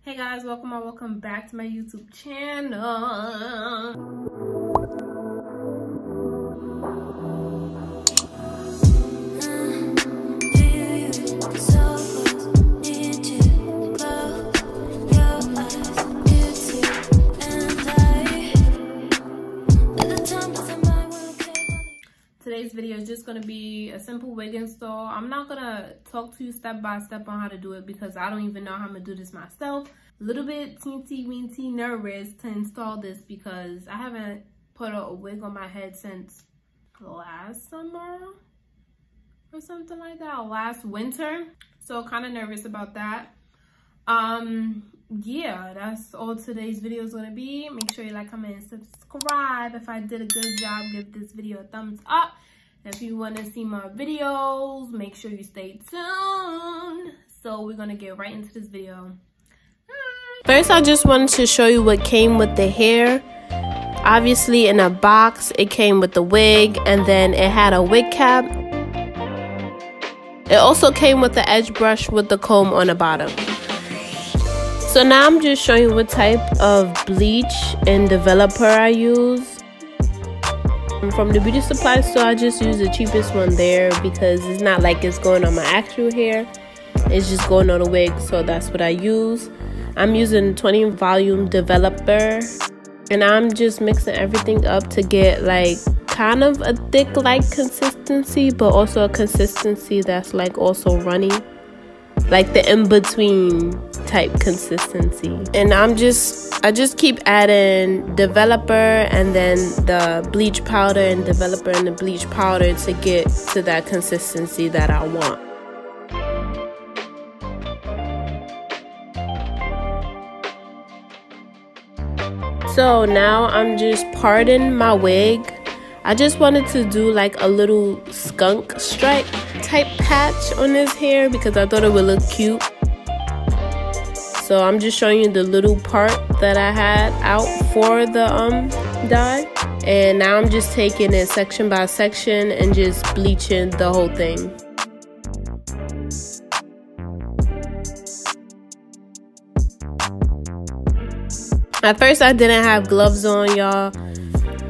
Hey guys, welcome back to my YouTube channel. Today's video is just going to be a simple wig install. I'm not going to talk to you step by step on how to do it because I don't even know how I'm going to do this myself. A little bit teensy nervous to install this because I haven't put a wig on my head since last summer or something like that, last winter. So kind of nervous about that. Yeah, that's all today's video is going to be. Make sure you like, comment, and subscribe. If I did a good job, give this video a thumbs up. And if you want to see more videos, make sure you stay tuned. So we're going to get right into this video. First, I just wanted to show you what came with the hair. Obviously, in a box, it came with the wig, and then it had a wig cap. It also came with the edge brush with the comb on the bottom. So now I'm just showing you what type of bleach and developer I use. From the beauty supply store, I just use the cheapest one there because it's not like it's going on my actual hair. It's just going on a wig, so that's what I use. I'm using 20 volume developer, and I'm just mixing everything up to get like kind of a thick like consistency, but also a consistency that's like also runny, like the in-between type consistency. And I just keep adding developer and then the bleach powder and developer and the bleach powder to get to that consistency that I want. So now I'm just parting my wig. I just wanted to do like a little skunk stripe type patch on his hair because I thought it would look cute. So I'm just showing you the little part that I had out for the dye. And now I'm just taking it section by section and just bleaching the whole thing. At first I didn't have gloves on, y'all.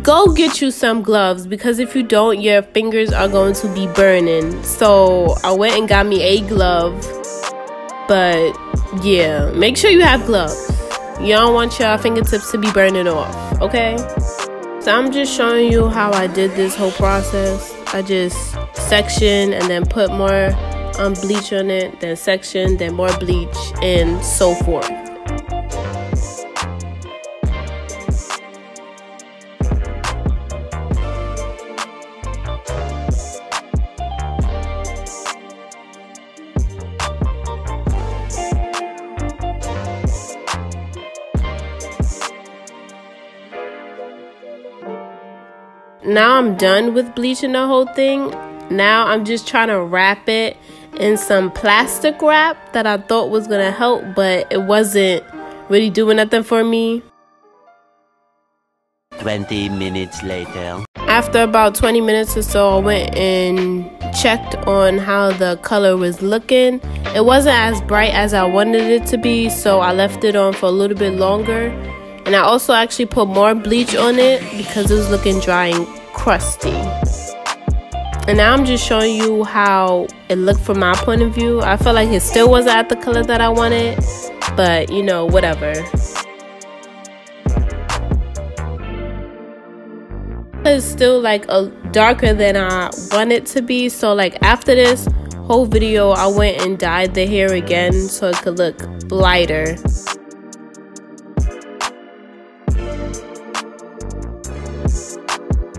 Go get you some gloves because if you don't, your fingers are going to be burning. So I went and got me a glove. But yeah, make sure you have gloves. You don't want your fingertips to be burning off, okay? So I'm just showing you how I did this whole process. I just section and then put more bleach on it, then section, then more bleach, and so forth. Now I'm done with bleaching the whole thing. Now I'm just trying to wrap it in some plastic wrap that I thought was gonna help, but it wasn't really doing nothing for me. 20 minutes later. After about 20 minutes or so, I went and checked on how the color was looking. It wasn't as bright as I wanted it to be, so I left it on for a little bit longer. And I also actually put more bleach on it because it was looking dry and crusty. And now I'm just showing you how it looked from my point of view. I felt like it still wasn't at the color that I wanted, but you know, whatever. It's still like darker than I want it to be. So like after this whole video, I went and dyed the hair again so it could look lighter.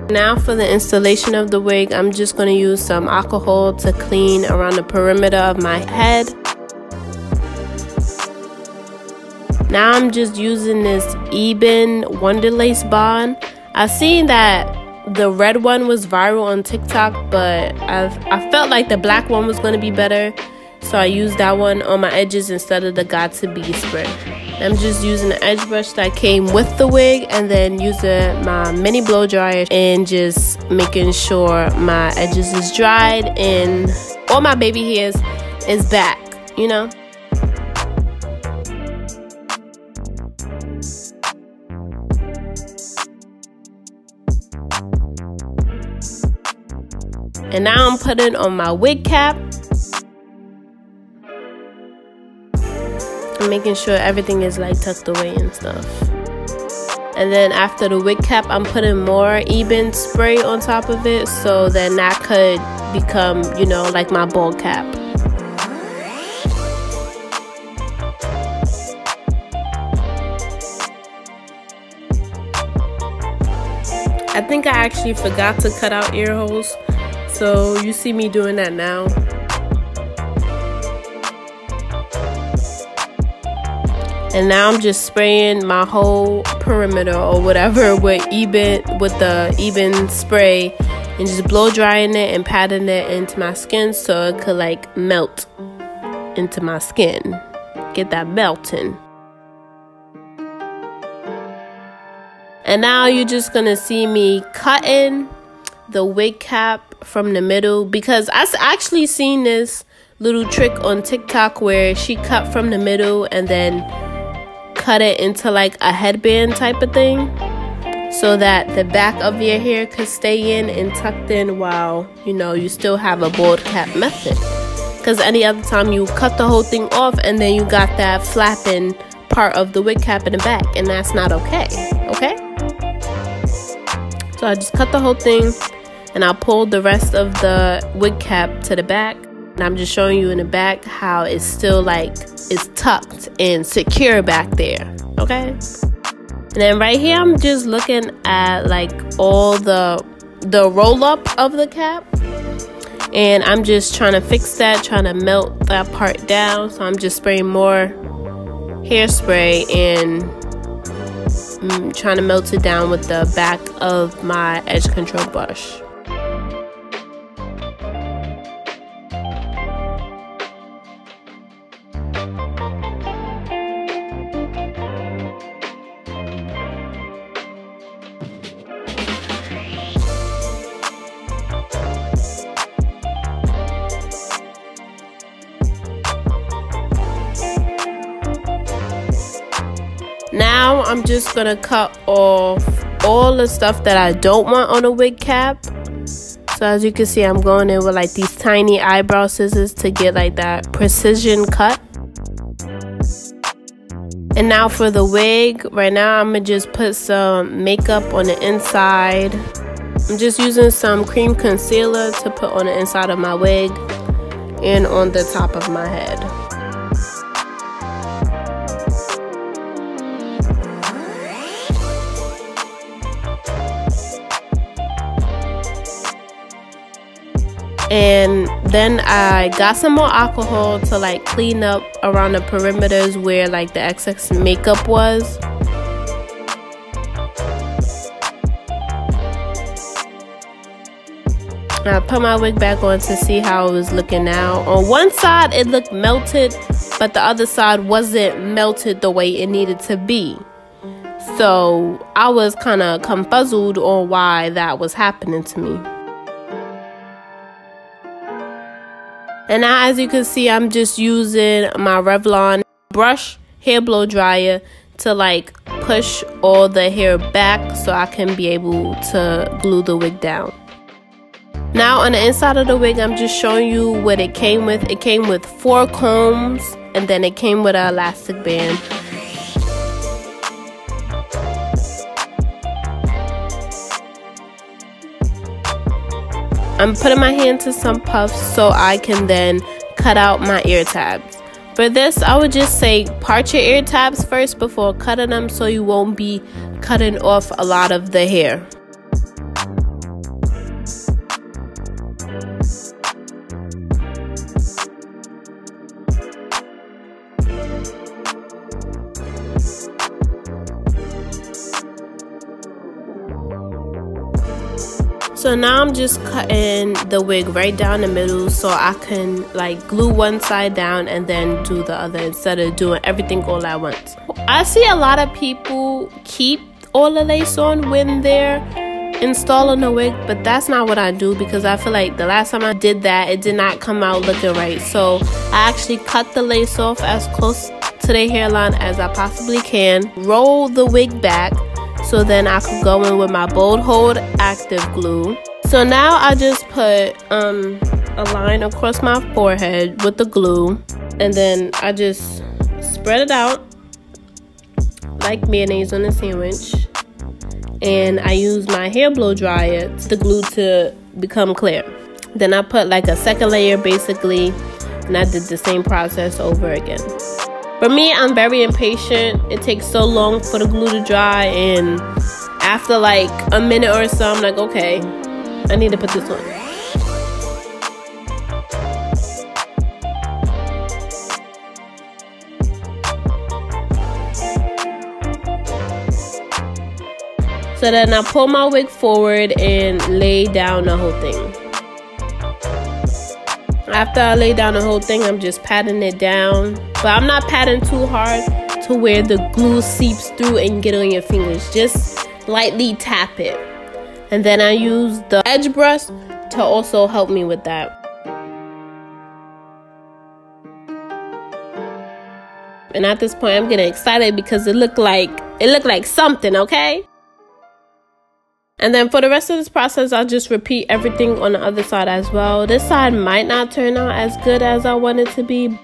Now for the installation of the wig, I'm just going to use some alcohol to clean around the perimeter of my head. Now I'm just using this Eben Wonderlace bond. I've seen that the red one was viral on TikTok, but I felt like the black one was going to be better. So I used that one on my edges instead of the Got To Be spray. I'm just using the edge brush that came with the wig and then using my mini blow dryer and just making sure my edges is dried and all my baby hairs is back, you know. And now I'm putting on my wig cap. I'm making sure everything is like tucked away and stuff. And then after the wig cap, I'm putting more even spray on top of it, so then that could become, you know, like my bald cap. I think I actually forgot to cut out ear holes, so you see me doing that now. And now I'm just spraying my whole perimeter or whatever with the even spray, and just blow drying it and patting it into my skin so it could like melt into my skin. Get that melting. And now you're just gonna see me cutting the wig cap from the middle, because I actually seen this little trick on TikTok where she cut from the middle and then cut it into like a headband type of thing, so that the back of your hair could stay in and tucked in while, you know, you still have a bald cap method. Because any other time you cut the whole thing off and then you got that flapping part of the wig cap in the back, and that's not okay. Okay? So I just cut the whole thing, and I pulled the rest of the wig cap to the back, and I'm just showing you in the back how it's still like it's tucked and secure back there. Okay? And then right here I'm just looking at like all the roll up of the cap, and I'm just trying to fix that, trying to melt that part down. So I'm just spraying more hairspray and trying to melt it down with the back of my edge control brush. Now I'm just gonna cut off all the stuff that I don't want on a wig cap. So as you can see, I'm going in with like these tiny eyebrow scissors to get like that precision cut. And now for the wig, right now I'm gonna just put some makeup on the inside. I'm just using some cream concealer to put on the inside of my wig and on the top of my head. And then I got some more alcohol to like clean up around the perimeters where like the excess makeup was. I put my wig back on to see how it was looking now. On one side it looked melted, but the other side wasn't melted the way it needed to be. So I was kind of confuzzled on why that was happening to me. And now as you can see, I'm just using my Revlon brush hair blow dryer to like push all the hair back so I can be able to glue the wig down. Now on the inside of the wig, I'm just showing you what it came with. It came with 4 combs, and then it came with an elastic band. I'm putting my hand to some puffs so I can then cut out my ear tabs. For this, I would just say part your ear tabs first before cutting them, so you won't be cutting off a lot of the hair. So now I'm just cutting the wig right down the middle so I can like glue one side down and then do the other instead of doing everything all at once. I see a lot of people keep all the lace on when they're installing the wig, but that's not what I do, because I feel like the last time I did that, it did not come out looking right. So I actually cut the lace off as close to the hairline as I possibly can, roll the wig back, so then I could go in with my Bold Hold active glue. So So now I just put a line across my forehead with the glue, and then I just spread it out like mayonnaise on a sandwich, and I use my hair blow dryer the glue to become clear. Then I put like a second layer basically, and I did the same process over again. For me, I'm very impatient. It takes so long for the glue to dry, and after like a minute or so, I'm like, okay, I need to put this on. So then I pull my wig forward and lay down the whole thing. After I lay down the whole thing, I'm just patting it down. But I'm not patting too hard to where the glue seeps through and get on your fingers. Just lightly tap it. And then I use the edge brush to also help me with that. And at this point, I'm getting excited because it looked like something, okay? And then for the rest of this process, I'll just repeat everything on the other side as well. This side might not turn out as good as I want it to be.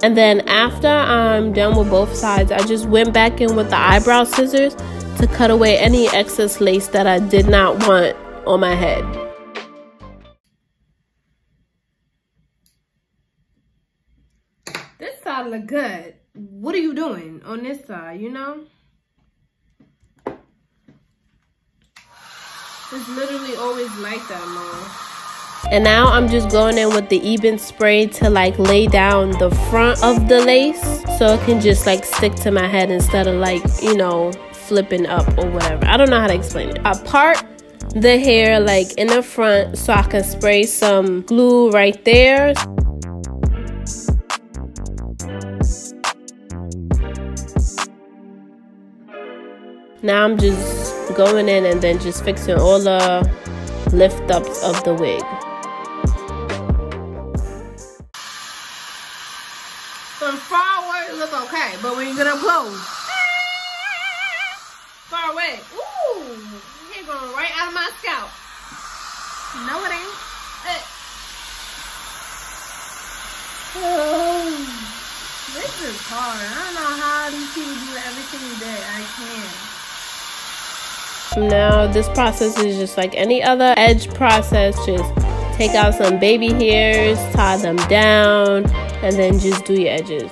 And then after I'm done with both sides, I just went back in with the eyebrow scissors to cut away any excess lace that I did not want on my head. This side look good. What are you doing on this side, you know? It's literally always like that, Mom. And now I'm just going in with the even spray to like lay down the front of the lace so it can just like stick to my head instead of like, you know, flipping up or whatever. I don't know how to explain it. I part the hair like in the front so I can spray some glue right there. Now I'm just going in and then just fixing all the lift ups of the wig. From far away it look okay, but when you get up close, far away, ooh, hair going right out of my scalp. No, it ain't. Oh, this is hard. I don't know how these people do it every single day. I can't. Now this process is just like any other edge process. Just take out some baby hairs, tie them down, and then just do your edges.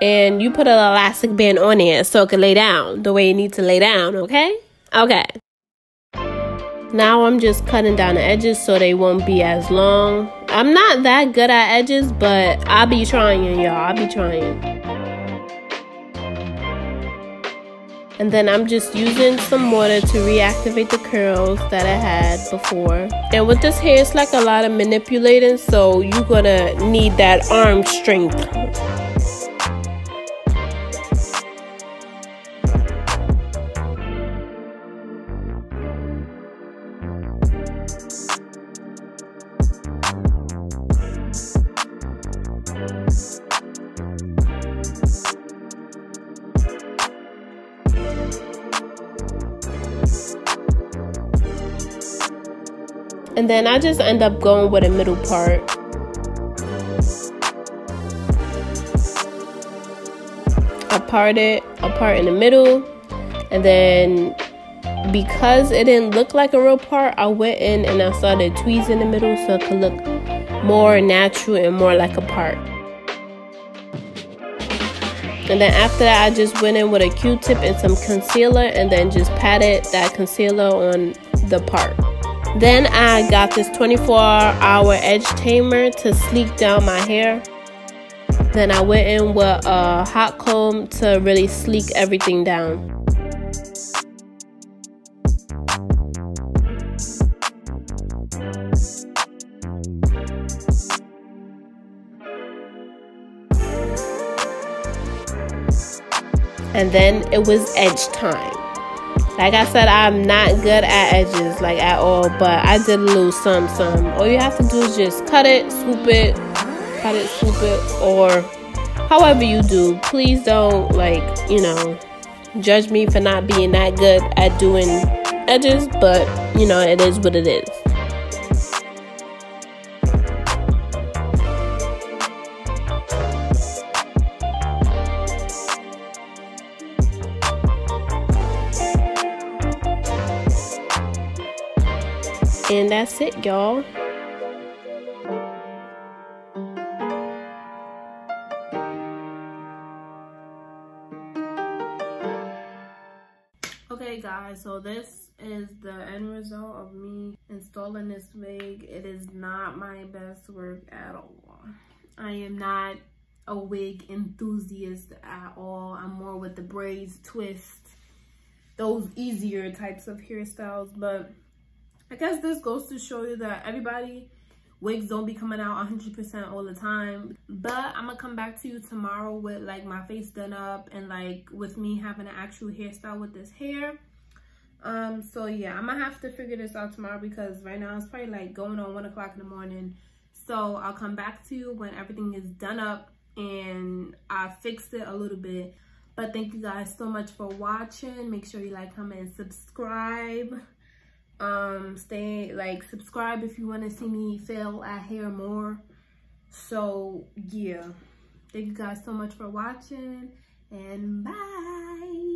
And you put an elastic band on it so it can lay down the way you need to lay down, okay? Okay. Now I'm just cutting down the edges so they won't be as long. I'm not that good at edges, but I'll be trying, y'all. I'll be trying. And then I'm just using some water to reactivate the curls that I had before. And with this hair, it's like a lot of manipulating, so you're gonna need that arm strength. And then I just end up going with a middle part. I part in the middle, and then because it didn't look like a real part, I went in and I started tweezing in the middle so it could look more natural and more like a part. And then after that, I just went in with a Q-tip and some concealer and then just patted that concealer on the part. Then I got this 24-hour edge tamer to sleek down my hair. Then I went in with a hot comb to really sleek everything down. And then it was edge time. Like I said, I'm not good at edges, like at all, but I did lose some. All you have to do is just cut it, swoop it, cut it, swoop it, or however you do. Please don't, like, you know, judge me for not being that good at doing edges, but, you know, it is what it is. And that's it, y'all. Okay guys, so this is the end result of me installing this wig. It is not my best work at all. I am not a wig enthusiast at all. I'm more with the braids, twist, those easier types of hairstyles, but I guess this goes to show you that wigs don't be coming out 100% all the time. But I'm gonna come back to you tomorrow with like my face done up and like with me having an actual hairstyle with this hair. So yeah, I'm gonna have to figure this out tomorrow because right now it's probably like going on 1 o'clock in the morning. So I'll come back to you when everything is done up and I fixed it a little bit. But thank you guys so much for watching. Make sure you like, comment, and subscribe. Subscribe if you want to see me fail at hair more. So yeah, thank you guys so much for watching, and bye.